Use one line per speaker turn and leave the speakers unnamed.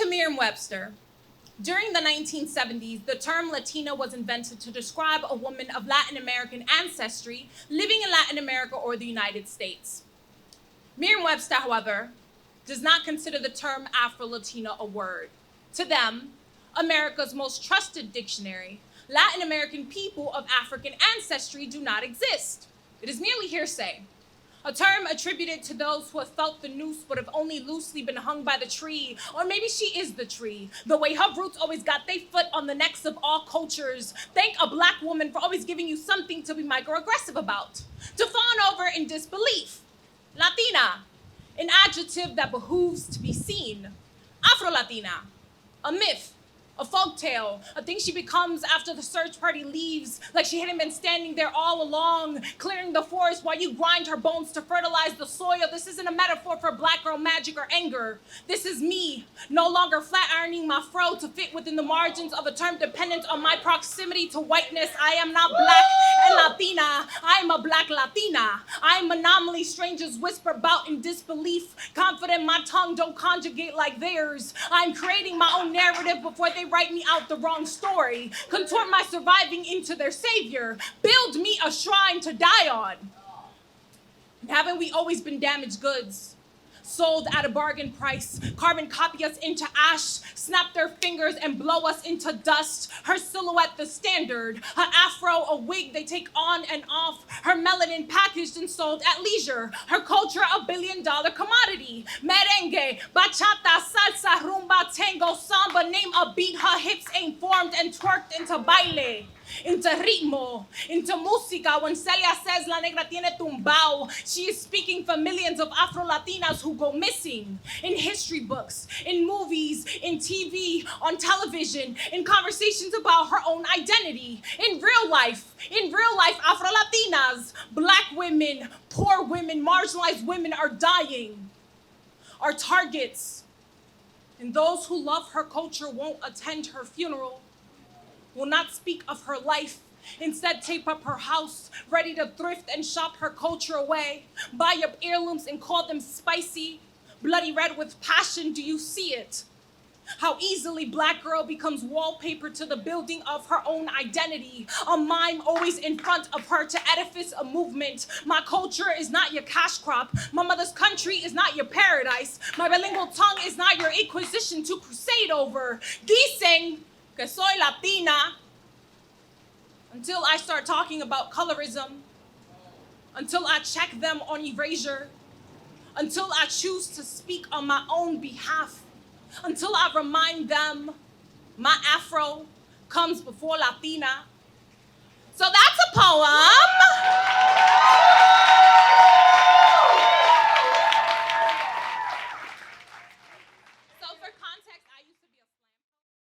to Merriam-Webster, during the 1970s, the term Latina was invented to describe a woman of Latin American ancestry living in Latin America or the United States. Merriam-Webster, however, does not consider the term Afro-Latina a word. To them, America's most trusted dictionary, Latin American people of African ancestry do not exist. It is merely hearsay, a term attributed to those who have felt the noose but have only loosely been hung by the tree, or maybe she is the tree, the way her roots always got their foot on the necks of all cultures. Thank a black woman for always giving you something to be microaggressive about, to fawn over in disbelief. Latina, an adjective that behooves to be seen. Afro-Latina, a myth, a folktale, a thing she becomes after the search party leaves, like she hadn't been standing there all along, clearing the forest while you grind her bones to fertilize the soil. This isn't a metaphor for black girl magic or anger. This is me, no longer flat ironing my fro to fit within the margins of a term dependent on my proximity to whiteness. I am not black and Latina. I am a black Latina. I am anomaly strangers whisper about in disbelief, confident my tongue don't conjugate like theirs. I'm creating my own narrative before they write me out the wrong story, contort my surviving into their savior, build me a shrine to die on. And haven't we always been damaged goods? Sold at a bargain price, carbon copy us into ash, snap their fingers and blow us into dust. Her silhouette the standard, her afro a wig they take on and off, her melanin packaged and sold at leisure, her culture a billion-dollar commodity. Merengue, bachata, salsa, rumba, tango, samba, name a beat, her hips ain't formed and twerked into baile, into ritmo, into música. When Celia says La Negra tiene tumbao, she is speaking for millions of Afro-Latinas who go missing in history books, in movies, in TV, on television, in conversations about her own identity. In real life, Afro-Latinas, black women, poor women, marginalized women are dying, are targets. And those who love her culture won't attend her funeral, will not speak of her life, instead tape up her house, ready to thrift and shop her culture away, buy up heirlooms and call them spicy, bloody red with passion. Do you see it? How easily black girl becomes wallpaper to the building of her own identity, a mime always in front of her to edifice a movement. My culture is not your cash crop. My mother's country is not your paradise. My bilingual tongue is not your inquisition to crusade over. Dicen que soy Latina, until I start talking about colorism, until I check them on erasure, until I choose to speak on my own behalf, until I remind them my Afro comes before Latina. So that's a poem.